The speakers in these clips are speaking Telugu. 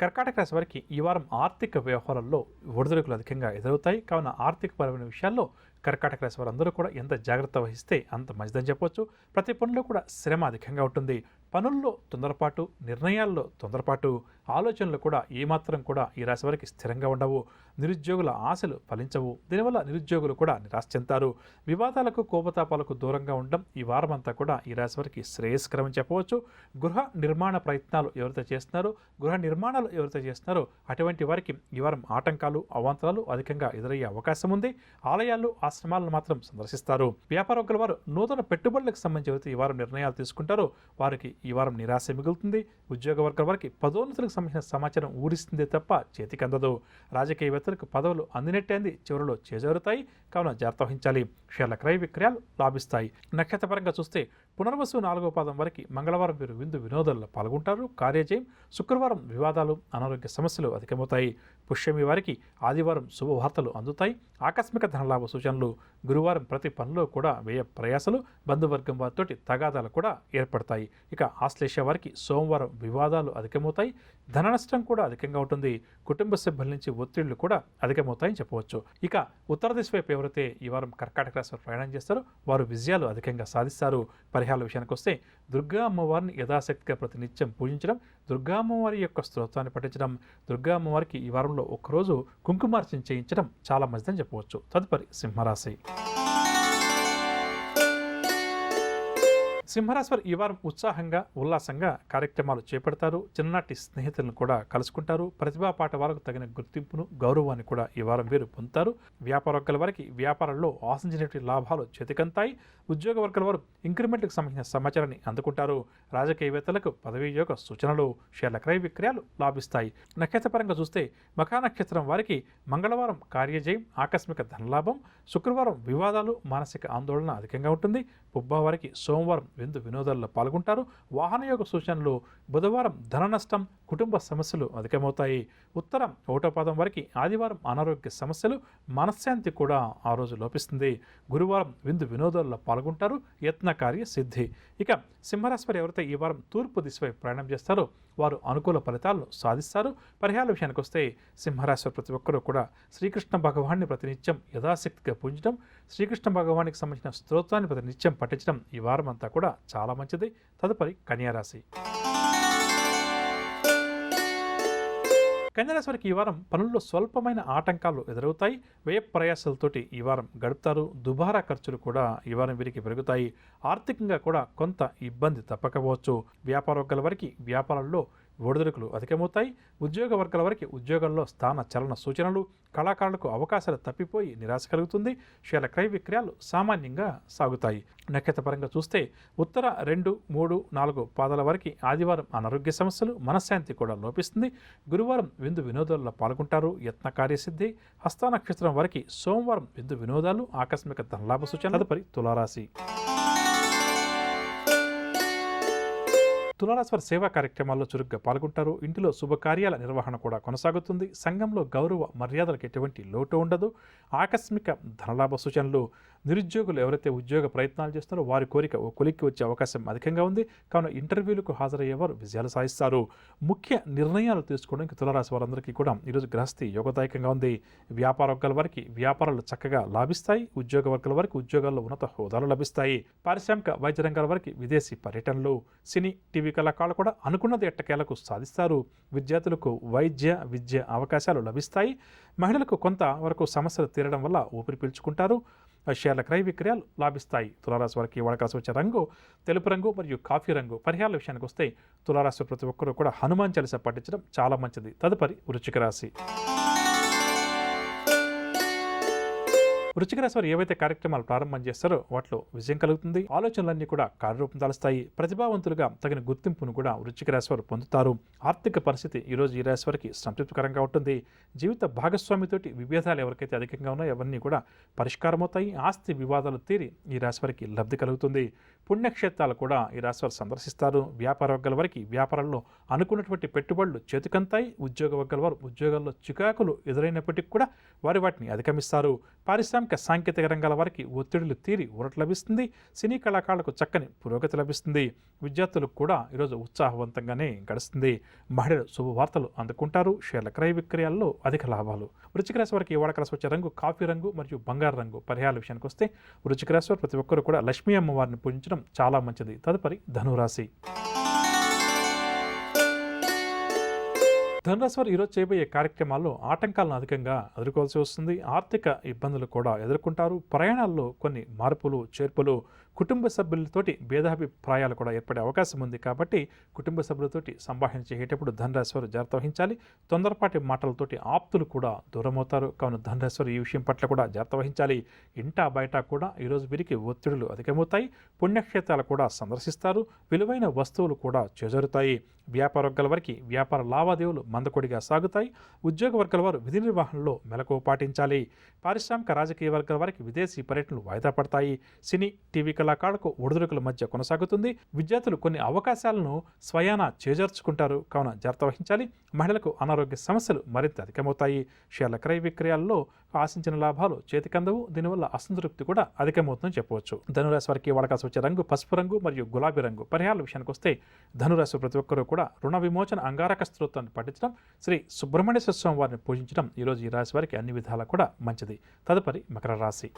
కర్కాటక రాశి వారికి ఈ వారం ఆర్థిక వ్యవహారాల్లో ఒడిదుడుకులు అధికంగా ఎదురవుతాయి. కావున ఆర్థికపరమైన విషయాల్లో కర్కాటక రాశి వారందరూ కూడా ఎంత జాగ్రత్త వహిస్తే అంత మంచిదని చెప్పొచ్చు. ప్రతి పనిలో కూడా శ్రమ అధికంగా ఉంటుంది. పనుల్లో తొందరపాటు, నిర్ణయాల్లో తొందరపాటు, ఆలోచనలు కూడా ఏమాత్రం కూడా ఈ రాశి వారికి స్థిరంగా ఉండవు. నిరుద్యోగుల ఆశలు ఫలించవు. దీనివల్ల నిరుద్యోగులు కూడా నిరాశ చెందుతారు. వివాదాలకు, కోపతాపాలకు దూరంగా ఉండడం ఈ వారం అంతా కూడా ఈ రాశి వారికి శ్రేయస్కరమని చెప్పవచ్చు. గృహ నిర్మాణ ప్రయత్నాలు ఎవరైతే చేస్తున్నారో, గృహ నిర్మాణాలు ఎవరైతే చేస్తున్నారో అటువంటి వారికి ఈ వారం ఆటంకాలు, అవాంతరాలు అధికంగా ఎదురయ్యే అవకాశం ఉంది. ఆలయాలు, ఆశ్రమాలను మాత్రం సందర్శిస్తారు. వ్యాపారవర్గాల వారు నూతన పెట్టుబడులకు సంబంధించి ఎవరైతే ఈ వారం నిర్ణయాలు తీసుకుంటారో వారికి ఈ వారం నిరాశ మిగులుతుంది. ఉద్యోగ వర్గాల వారికి పదోన్నతులకు సంబంధించిన సమాచారం ఊరిస్తుందే తప్ప చేతికి అందదు. రాజకీయవేత్తలకు పదవులు అందినట్టే అంది చివరిలో చేజారుతాయి. కావున జాగ్రత్త వహించాలి. షేర్ల క్రయ విక్రయాలు లాభిస్తాయి. నక్షత్రపరంగా చూస్తే పునర్వసు 4వ పాదం వరకు మంగళవారం వీరు విందు వినోదాల్లో పాల్గొంటారు. కార్యజయం. శుక్రవారం వివాదాలు, అనారోగ్య సమస్యలు అధికమవుతాయి. పుష్యమి వారికి ఆదివారం శుభవార్తలు అందుతాయి. ఆకస్మిక ధనలాభ సూచనలు. గురువారం ప్రతి పనిలో కూడా వ్యయ ప్రయాసలు, బంధువర్గం వారితోటి తగాదాలు కూడా ఏర్పడతాయి. ఇక ఆశ్లేష వారికి సోమవారం వివాదాలు అధికమవుతాయి. ధన నష్టం కూడా అధికంగా ఉంటుంది. కుటుంబ సభ్యుల నుంచి ఒత్తిళ్లు కూడా అధికమవుతాయని చెప్పవచ్చు. ఇక ఉత్తర దిశ వైపు ఎవరైతే ఈ వారం కర్కాటక రాశి వారు ప్రయాణం చేస్తారో వారు విజయాలు అధికంగా సాధిస్తారు. పరిహారాల విషయానికి వస్తే దుర్గా అమ్మవారిని యథాశక్తిగా ప్రతినిత్యం పూజించడం, దుర్గా అమ్మవారి యొక్క స్తోత్రాన్ని పఠించడం, దుర్గా అమ్మవారికి ఈ వారంలో ఒక్కరోజు కుంకుమార్చన చేయించడం చాలా మంచిదని చెప్పవచ్చు. తదుపరి సింహరాశి. సింహరాశి వారు ఈ వారం ఉత్సాహంగా, ఉల్లాసంగా కార్యక్రమాలు చేపడతారు. చిన్ననాటి స్నేహితులను కూడా కలుసుకుంటారు. ప్రతిభా పాట వారికి తగిన గుర్తింపును, గౌరవాన్ని కూడా ఈ వారం వీరు పొందుతారు. వ్యాపార వర్గాల వారికి వ్యాపారంలో ఆశించినటువంటి లాభాలు చేతికంతాయి. ఉద్యోగ వర్గాల వారు ఇంక్రిమెంట్కి సంబంధించిన సమాచారాన్ని అందుకుంటారు. రాజకీయవేత్తలకు పదవీ యోగ సూచనలు, షేర్ల క్రయ విక్రయాలు లాభిస్తాయి. నక్షత్రపరంగా చూస్తే మఖా నక్షత్రం వారికి మంగళవారం కార్యజయం, ఆకస్మిక ధనలాభం. శుక్రవారం వివాదాలు, మానసిక ఆందోళన అధికంగా ఉంటుంది. పుబ్బా వారికి సోమవారం విందు వినోదాల్లో పాల్గొంటారు. వాహనయోగ సూచనలు. బుధవారం ధన నష్టం, కుటుంబ సమస్యలు అధికమవుతాయి. ఉత్తరం 1వ పాదం వరకు ఆదివారం అనారోగ్య సమస్యలు, మనశ్శాంతి కూడా ఆ రోజు లోపిస్తుంది. గురువారం విందు వినోదాల్లో పాల్గొంటారు. యత్న కార్య సిద్ధి. ఇక సింహరాశి వారు ఎవరైతే ఈ వారం తూర్పు దిశపై ప్రయాణం చేస్తారో వారు అనుకూల ఫలితాలను సాధిస్తారు. పరిహారాల విషయానికి వస్తే సింహరాశి వారు ప్రతి ఒక్కరూ కూడా శ్రీకృష్ణ భగవాన్ని ప్రతినిత్యం యథాశక్తిగా పూజించడం, శ్రీకృష్ణ భగవానికి సంబంధించిన స్తోత్రాన్ని ప్రతినిత్యం పఠించడం ఈ వారం అంతా కూడా చాలా మంచిది. తదుపరి కన్యారాశి. కన్యారాశి వారికి ఈ వారం పనుల్లో స్వల్పమైన ఆటంకాలు ఎదురవుతాయి. వ్యయ ప్రయాసాలతోటి ఈ వారం గడుపుతారు. దుబారా ఖర్చులు కూడా ఈ వారం వీరికి పెరుగుతాయి. ఆర్థికంగా కూడా కొంత ఇబ్బంది తప్పకపోవచ్చు. వ్యాపార వర్గాల వారికి వ్యాపారాల్లో ఒడిదుడుకులు అధికమవుతాయి. ఉద్యోగ వర్గాల వారికి ఉద్యోగాల్లో స్థాన చలన సూచనలు, కళాకారులకు అవకాశాలు తప్పిపోయి నిరాశ కలుగుతుంది. షేర్ల క్రయ విక్రయాలు సామాన్యంగా సాగుతాయి. నక్షత్రపరంగా చూస్తే ఉత్తర 2, 3, 4 పాదాల వరకు ఆదివారం అనారోగ్య సమస్యలు, మనశ్శాంతి కూడా లోపిస్తుంది. గురువారం విందు వినోదాల్లో పాల్గొంటారు. యత్న కార్యసిద్ధి. హస్త నక్షత్రం వరకు సోమవారం విందు వినోదాలు, ఆకస్మిక ధనలాభ సూచన. తదుపరి తులారాశి. తులారాశి వారి సేవా కార్యక్రమాల్లో చురుగ్గా పాల్గొంటారు. ఇంటిలో శుభకార్యాల నిర్వహణ కూడా కొనసాగుతుంది. సంఘంలో గౌరవ మర్యాదలకు ఎటువంటి లోటు ఉండదు. ఆకస్మిక ధనలాభ సూచనలు. నిరుద్యోగులు ఎవరైతే ఉద్యోగ ప్రయత్నాలు చేస్తున్నారో వారి కోరిక ఓ కొలిక్కి వచ్చే అవకాశం అధికంగా ఉంది. కావున ఇంటర్వ్యూలకు హాజరయ్యేవారు విజయాలు సాధిస్తారు. ముఖ్య నిర్ణయాలు తీసుకోవడానికి తులారాశి వారందరికీ కూడా ఈరోజు గ్రహస్థి యోగదాయకంగా ఉంది. వ్యాపార వర్గాల వారికి వ్యాపారాలు చక్కగా లాభిస్తాయి. ఉద్యోగ వర్గాల వారికి ఉద్యోగాల్లో ఉన్నత హోదాలు లభిస్తాయి. పారిశ్రామిక వైద్య రంగాల వారికి విదేశీ పర్యటనలు. సినీ, టీవీ కళాకారులు కూడా అనుకున్నది ఎట్టకేలకు సాధిస్తారు. విద్యార్థులకు వైద్య, విద్య అవకాశాలు లభిస్తాయి. మహిళలకు కొంత వరకు సమస్యలు తీరడం వల్ల ఊపిరి పీల్చుకుంటారు. షేర్ల క్రయ విక్రయాలు లాభిస్తాయి. తులారాశి వారికి వాడకాల్సి వచ్చే రంగు తెలుపు రంగు మరియు కాఫీ రంగు. పరిహారాల విషయానికి వస్తే తులారాశి ప్రతి ఒక్కరూ కూడా హనుమాన్ చాలీసా పఠించడం చాలా మంచిది. తదుపరి వృశ్చిక రాశి. వృశ్చిక రాశి వారు ఏవైతే కార్యక్రమాలు ప్రారంభం చేస్తారో వాటిలో విజయం కలుగుతుంది. ఆలోచనలన్నీ కూడా కార్యరూపం దాలుస్తాయి. ప్రతిభావంతులుగా తగిన గుర్తింపును కూడా వృశ్చిక రాశి వారు పొందుతారు. ఆర్థిక పరిస్థితి ఈరోజు ఈ రాశి వారికి సంతృప్తికరంగా ఉంటుంది. జీవిత భాగస్వామితోటి విభేదాలు ఎవరికైతే అధికంగా ఉన్నాయో అవన్నీ కూడా పరిష్కారం అవుతాయి. ఆస్తి వివాదాలు తీరి ఈ రాశి వారికి లబ్ధి కలుగుతుంది. పుణ్యక్షేత్రాలు కూడా ఈ రాశి వారు సందర్శిస్తారు. వ్యాపార వర్గాల వారికి వ్యాపారంలో అనుకున్నటువంటి పెట్టుబడులు చేతికంతాయి. ఉద్యోగ వర్గాల వారు ఉద్యోగాల్లో చికాకులు ఎదురైనప్పటికీ కూడా వాటిని అధిగమిస్తారు. పారిశ్రామిక సాంకేతిక రంగాల వారికి ఒత్తిడులు తీరి ఊరట లభిస్తుంది. సినీ కళాకారులకు చక్కని పురోగతి లభిస్తుంది. విద్యార్థులకు కూడా ఈరోజు ఉత్సాహవంతంగానే గడుస్తుంది. మహిళలు శుభవార్తలు అందుకుంటారు. షేర్ల క్రయ విక్రయాల్లో అధిక లాభాలు. వృశ్చిక రాశి వారికి ఈ వాడ కలిసి వచ్చే రంగు కాఫీ రంగు మరియు బంగారు రంగు. పరిహారాల విషయానికి వస్తే వృశ్చిక రాశి వారు ప్రతి ఒక్కరు కూడా లక్ష్మీ అమ్మవారిని పూజించడం చాలా మంచిది. తదుపరి ధనురాశి. ధనురాశి వారు ఈరోజు చేయబోయే కార్యక్రమాల్లో ఆటంకాలను అధికంగా ఎదుర్కోవాల్సి వస్తుంది. ఆర్థిక ఇబ్బందులు కూడా ఎదుర్కొంటారు. ప్రయాణాల్లో కొన్ని మార్పులు చేర్పులు, కుటుంబ సభ్యులతోటి భేదాభిప్రాయాలు కూడా ఏర్పడే అవకాశం ఉంది. కాబట్టి కుటుంబ సభ్యులతోటి సంభాషణ చేసేటప్పుడు ధనురాశి వారు జాగ్రత్త వహించాలి. తొందరపాటి మాటలతోటి ఆప్తులు కూడా దూరమవుతారు. కావున ధనురాశి వారు ఈ విషయం పట్ల కూడా జాగ్రత్త వహించాలి. ఇంటా బయట కూడా ఈరోజు వీరికి ఒత్తిడులు అధికమవుతాయి. పుణ్యక్షేత్రాలు కూడా సందర్శిస్తారు. విలువైన వస్తువులు కూడా చేజరుతాయి. వ్యాపార వర్గాల వారికి వ్యాపార లావాదేవీలు మందకొడిగా సాగుతాయి. ఉద్యోగ వర్గాల వారు విధి నిర్వహణలో మెలకువ పాటించాలి. పారిశ్రామిక రాజకీయ వర్గాల వారికి విదేశీ పర్యటనలు వాయిదా పడతాయి. సినీ టీవీ కళాకారులకు ఒడిదుడుకుల మధ్య కొనసాగుతుంది. విద్యార్థులు కొన్ని అవకాశాలను స్వయాన చేజర్చుకుంటారు. కావున జాగ్రత్త వహించాలి. మహిళలకు అనారోగ్య సమస్యలు మరింత అధికమవుతాయి. షేర్ల క్రయ విక్రయాల్లో ఆశించిన లాభాలు చేతికందవు. దీనివల్ల అసంతృప్తి కూడా అధికమవుతుందని చెప్పవచ్చు. ధనురాశి వారికి వాడకాల్సి వచ్చే రంగు పసుపు రంగు మరియు గులాబీ రంగు. పరిహారాల విషయానికి వస్తే ధనురాశి ప్రతి ఒక్కరూ కూడా రుణ విమోచన అంగారక స్తోత్రాన్ని పఠించడం, శ్రీ సుబ్రహ్మణ్యేశ్వర స్వామి వారిని పూజించడం ఈరోజు ఈ రాశి వారికి అన్ని విధాలా కూడా మంచిది. తదుపరి మకర రాశి.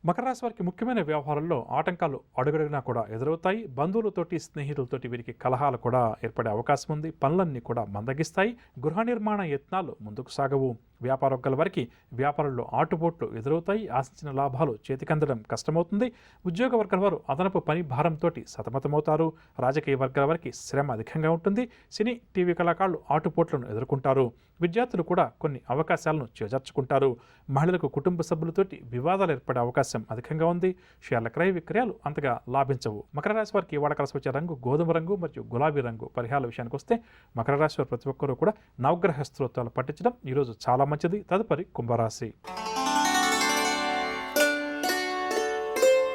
మకర రాశి వారికి ముఖ్యమైన వ్యవహారాల్లో ఆటంకాలు అడుగడుగునా కూడా ఎదురవుతాయి. బంధువులతోటి స్నేహితులతోటి వీరికి కలహాలు కూడా ఏర్పడే అవకాశం ఉంది. పనులన్నీ కూడా మందగిస్తాయి. గృహ నిర్మాణ యత్నాలు ముందుకు సాగవు. వ్యాపార వర్గాల వారికి వ్యాపారంలో ఆటుపోట్లు ఎదురవుతాయి. ఆశించిన లాభాలు చేతికందడం కష్టమవుతుంది. ఉద్యోగ వర్గాల వారు అదనపు పని భారంతో సతమతమవుతారు. రాజకీయ వర్గాల వారికి శ్రమ అధికంగా ఉంటుంది. సినీ టీవీ కళాకారులు ఆటుపోట్లను ఎదుర్కొంటారు. విద్యార్థులు కూడా కొన్ని అవకాశాలను చేజర్చుకుంటారు. మహిళలకు కుటుంబ సభ్యులతోటి వివాదాలు ఏర్పడే అవకాశం అధికంగా ఉంది. షేర్ల క్రయ విక్రయాలు అంతగా లాభించవు. మకర రాశి వారికి వాడ కలిసి వచ్చే రంగు గోధుమ రంగు మరియు గులాబీ రంగు. పరిహారాల విషయానికి వస్తే మకర రాశి వారు ప్రతి ఒక్కరూ కూడా నవగ్రహ స్తోత్రాలు పఠించడం ఈరోజు చాలా మంచిది. తదుపరి కుంభరాశి.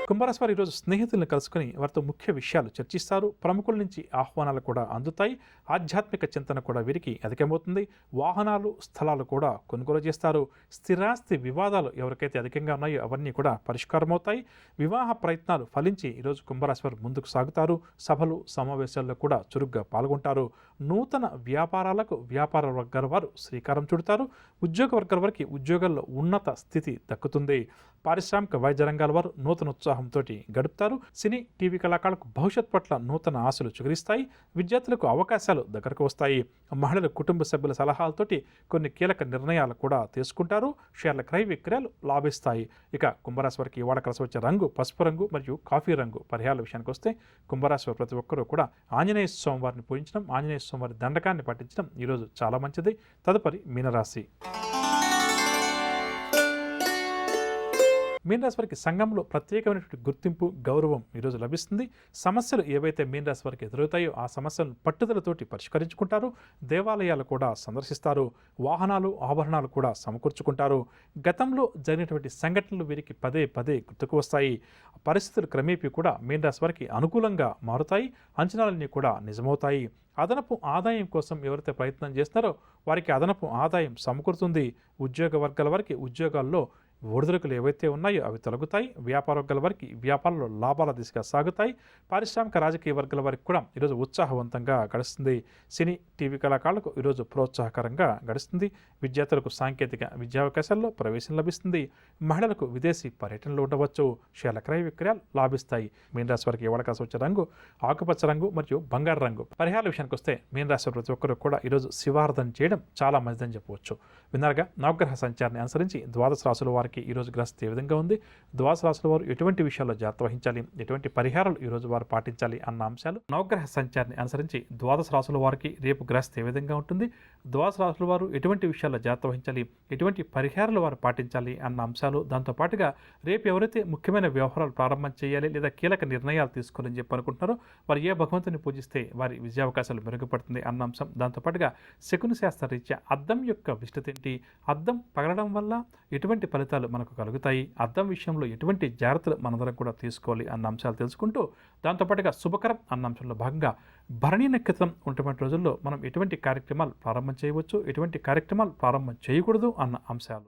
కుంభరాశి వారు ఈరోజు స్నేహితులను కలుసుకుని వారితో ముఖ్య విషయాలు చర్చిస్తారు. ప్రముఖుల నుంచి ఆహ్వానాలు కూడా అందుతాయి. ఆధ్యాత్మిక చింతన కూడా వీరికి అధికమవుతుంది. వాహనాలు స్థలాలు కూడా కొనుగోలు చేస్తారు. స్థిరాస్తి వివాదాలు ఎవరికైతే అధికంగా ఉన్నాయో అవన్నీ కూడా పరిష్కారం అవుతాయి. వివాహ ప్రయత్నాలు ఫలించి ఈరోజు కుంభరాశి వారు ముందుకు సాగుతారు. సభలు సమావేశాల్లో కూడా చురుగ్గా పాల్గొంటారు. నూతన వ్యాపారాలకు వ్యాపార వర్గాల వారు శ్రీకారం చుడతారు. ఉద్యోగ వర్గాల వారికి ఉద్యోగాల్లో ఉన్నత స్థితి దక్కుతుంది. పారిశ్రామిక వైద్య రంగాల వారు నూతన ఉత్సాహంతో గడుపుతారు. సినీ టీవీ కళాకారులకు భవిష్యత్ పట్ల నూతన ఆశలు చిగురిస్తాయి. విద్యార్థులకు అవకాశాలు దగ్గరకు వస్తాయి. మహిళలు కుటుంబ సభ్యుల సలహాలతోటి కొన్ని కీలక నిర్ణయాలు కూడా తీసుకుంటారు. షేర్ల క్రయ విక్రయాలు లాభిస్తాయి. ఇక కుంభరాశి వారికి వాడ కలిసి వచ్చే రంగు పసుపు రంగు మరియు కాఫీ రంగు. పరిహారాల విషయానికి వస్తే కుంభరాశి వారు ప్రతి ఒక్కరూ కూడా ఆంజనేయ స్వామి వారిని పూజించడం, ఆంజనేయ స్వామి వారి దండకాన్ని పఠించడం ఈరోజు చాలా మంచిది. తదుపరి మీనరాశి. మీనరాశి వారికి సంఘంలో ప్రత్యేకమైనటువంటి గుర్తింపు గౌరవం ఈరోజు లభిస్తుంది. సమస్యలు ఏవైతే మీనరాశి వారికి ఎదురవుతాయో ఆ సమస్యలను పట్టుదలతోటి పరిష్కరించుకుంటారు. దేవాలయాలు కూడా సందర్శిస్తారు. వాహనాలు ఆభరణాలు కూడా సమకూర్చుకుంటారు. గతంలో జరిగినటువంటి సంఘటనలు వీరికి పదే పదే గుర్తుకు వస్తాయి. పరిస్థితులు క్రమేపీ కూడా మీనరాశి వారికి అనుకూలంగా మారుతాయి. అంచనాలన్నీ కూడా నిజమవుతాయి. అదనపు ఆదాయం కోసం ఎవరైతే ప్రయత్నం చేస్తారో వారికి అదనపు ఆదాయం సమకూరుతుంది. ఉద్యోగ వర్గాల వారికి ఉద్యోగాల్లో ఒడిదుడుకులు ఏవైతే ఉన్నాయో అవి తొలగుతాయి. వ్యాపార వర్గాల వారికి వ్యాపారంలో లాభాల దిశగా సాగుతాయి. పారిశ్రామిక రాజకీయ వర్గాల వారికి కూడా ఈరోజు ఉత్సాహవంతంగా గడుస్తుంది. సినీ టీవీ కళాకారులకు ఈరోజు ప్రోత్సాహకరంగా గడుస్తుంది. విద్యార్థులకు సాంకేతిక విద్యావకాశాల్లో ప్రవేశం లభిస్తుంది. మహిళలకు విదేశీ పర్యటనలు ఉండవచ్చు. షేర్ల క్రయ విక్రయాలు లాభిస్తాయి. మీనరాశి వారికి ఇవ్వడకాల్సి వచ్చే రంగు ఆకుపచ్చ రంగు మరియు బంగారు రంగు. పరిహారాల విషయానికి వస్తే మీనరాశి ప్రతి ఒక్కరు కూడా ఈరోజు శివారాధన చేయడం చాలా మంచిదని చెప్పవచ్చు. విన్నారుగా నవగ్రహ సంచారాన్ని అనుసరించి ద్వాదశ రాశుల వారికి ఈరోజు గ్రహస్థితి ఏ విధంగా ఉంది, ద్వాదశ రాశుల వారు ఎటువంటి విషయాల్లో జాగ్రత్త వహించాలి, ఎటువంటి పరిహారాలు ఈరోజు వారు పాటించాలి అన్న అంశాలు నవగ్రహ సంచారాన్ని అనుసరించి ద్వాదశ రాశుల వారికి రేపు గ్రహస్థితి ఏ విధంగా ఉంటుంది, ద్వాదశ రాశుల వారు ఎటువంటి విషయాల్లో జాగ్రత్త వహించాలి, ఎటువంటి పరిహారాలు వారు పాటించాలి అన్న అంశాలు, దాంతోపాటుగా రేపు ఎవరైతే ముఖ్యమైన వ్యవహారాలు ప్రారంభం చేయాలి లేదా కీలక నిర్ణయాలు తీసుకోవాలని చెప్పి అనుకుంటున్నారో వారు ఏ భగవంతుని పూజిస్తే వారి విజయావకాశాలు మెరుగుపడుతుంది అన్న అంశం, దాంతోపాటుగా శకుని శాస్త్ర రీత్యా అద్దం యొక్క విస్తృతి ఏంటి, అద్దం పగలడం వల్ల ఎటువంటి ఫలితాలు ఫలితాలు మనకు కలుగుతాయి, అద్దం విషయంలో ఎటువంటి జాగ్రత్తలు మనందరం కూడా తీసుకోవాలి అన్న అంశాలు తెలుసుకుంటూ, దాంతోపాటుగా శుభకరం అన్న అంశంలో భాగంగా భరణి నక్షత్రం ఉన్నటువంటి రోజుల్లో మనం ఎటువంటి కార్యక్రమాలు ప్రారంభం చేయవచ్చు, ఎటువంటి కార్యక్రమాలు ప్రారంభం చేయకూడదు అన్న అంశాలు.